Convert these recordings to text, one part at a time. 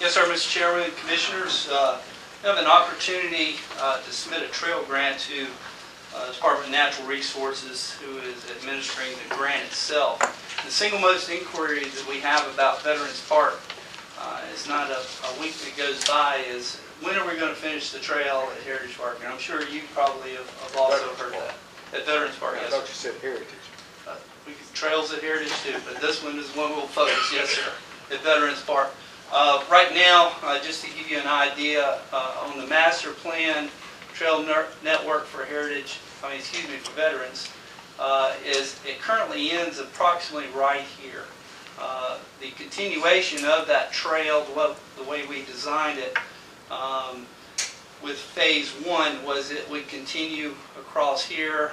Yes, sir, Mr. Chairman and Commissioners. We have an opportunity to submit a trail grant to the Department of Natural Resources, who is administering the grant itself. The single most inquiry that we have about Veterans Park is not a week that goes by, is when are we going to finish the trail at Heritage Park? And I'm sure you probably have also heard that. At Veterans Park, yes, I thought you said Heritage. We can trails at Heritage too, but this one is one we'll focus, yes sir, at Veterans Park. Right now, just to give you an idea, on the master plan trail network for Heritage, for Veterans, it currently ends approximately right here. The continuation of that trail, the way we designed it with phase one, was it would continue across here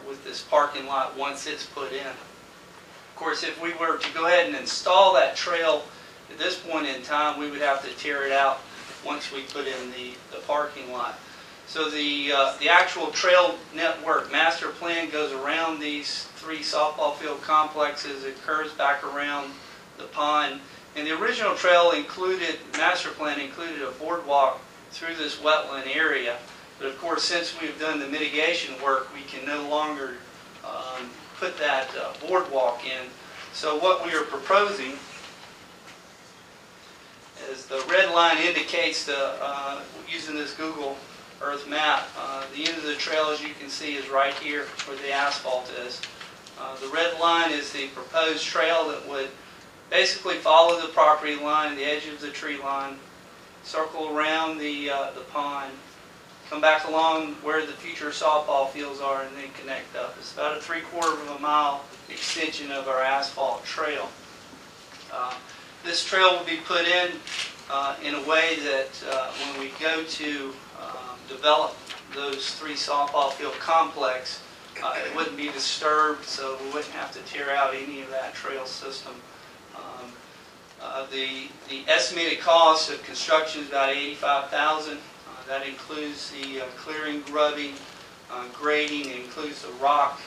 with this parking lot once it's put in. Of course, if we were to go ahead and install that trail at this point in time, we would have to tear it out once we put in the parking lot. So the actual trail network master plan goes around these three softball field complexes. It curves back around the pond. And the original trail master plan included a boardwalk through this wetland area. But of course, since we've done the mitigation work, we can no longer put that boardwalk in. So what we are proposing, as the red line indicates, using this Google Earth map, the end of the trail, as you can see, is right here where the asphalt is. The red line is the proposed trail that would basically follow the property line, the edge of the tree line, circle around the pond, come back along where the future softball fields are, and then connect up. It's about a 3/4 of a mile extension of our asphalt trail. This trail will be put in a way that when we go to develop those three softball field complex, it wouldn't be disturbed, so we wouldn't have to tear out any of that trail system. The estimated cost of construction is about $85,000. That includes the clearing, grubbing, grading. It includes the rock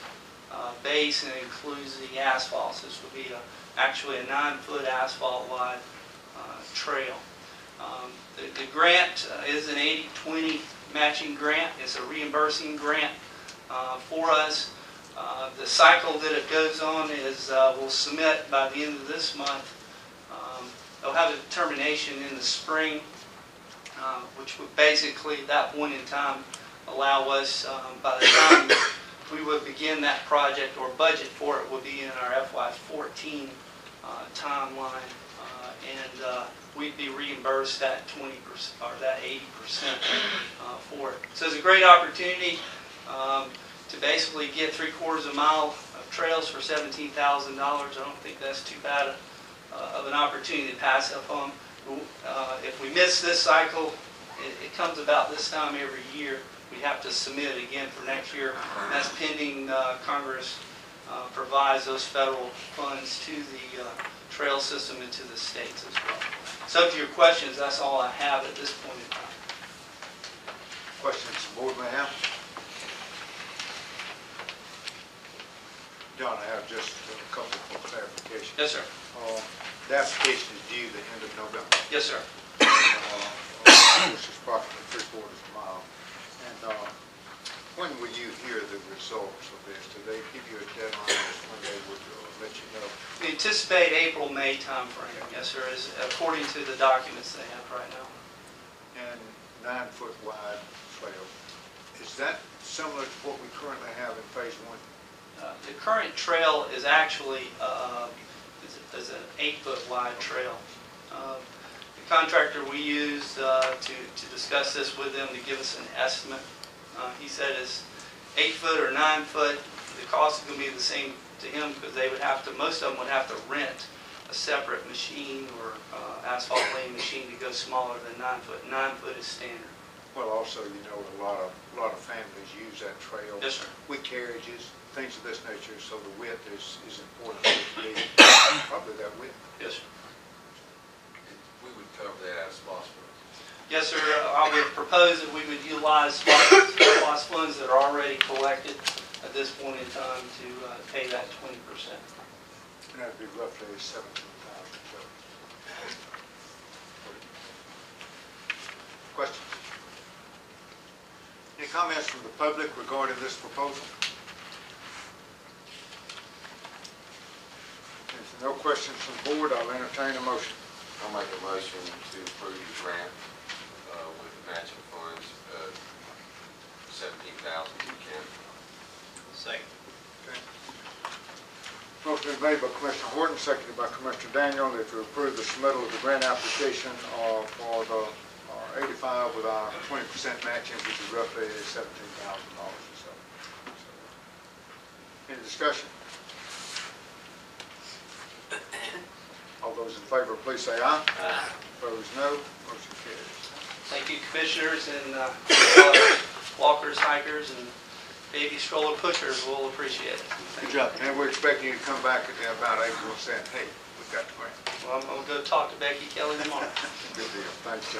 base, and it includes the asphalt. So this will be actually a 9-foot asphalt wide trail. The grant is an 80-20 matching grant. It's a reimbursing grant for us. The cycle that it goes on is we'll submit by the end of this month. They'll have a determination in the spring, which would basically at that point in time allow us, by the time we would begin that project or budget for it, will be in our FY14 timeline, and we'd be reimbursed that 20% or that 80% for it. So it's a great opportunity to basically get 3/4 of a mile of trails for $17,000. I don't think that's too bad of an opportunity to pass up on. If we miss this cycle, it comes about this time every year. We have to submit it again for next year. And that's pending Congress provides those federal funds to the trail system and to the states as well. So to your questions, that's all I have at this point in time. Questions the board may have? John, I have just a couple of clarifications. Yes, sir. The application is due the end of November. Yes, sir. Which is approximately 3/4 of a mile. And when will you hear the results of this? Do they give you a deadline when they would let you know? We anticipate April, May time frame. Yes, sir, according to the documents they have right now. And 9-foot wide trail. Is that similar to what we currently have in phase one? The current trail is actually is an 8-foot wide trail. The contractor we used to discuss this with them to give us an estimate, he said it's 8 foot or 9 foot. The cost is going to be the same to him because they would have to, most of them would have to rent a separate machine or asphalt laying machine to go smaller than 9 foot. 9 foot is standard. Well, also, you know, a lot of families use that trail. Yes, sir. With carriages, things of this nature, so the width is important for it to be probably that width. Yes, sir. We would cover that as possible. Yes, sir. I would propose that we would utilize SPOS funds that are already collected at this point in time to pay that 20%. And that'd be roughly 17,000. comments from the public regarding this proposal? If there are no questions from the board, I'll entertain a motion. I'll make a motion to approve the grant with the matching funds, $17,000 to the county. Second. Okay. Motion is made by Commissioner Horton, seconded by Commissioner Daniel, that to approve the submittal of the grant application for the 85 with our 20% matching, which is roughly $17,000 or so. Any discussion? All those in favor, please say aye. Aye. Opposed, no. Motion carries. Thank you, commissioners, and walkers, hikers, and baby stroller pushers will appreciate it. Good job. And we're expecting you to come back at about April saying, hey, we got the grant. Well, I'm going to go talk to Becky Kelly tomorrow. Good deal. Thanks, Joe.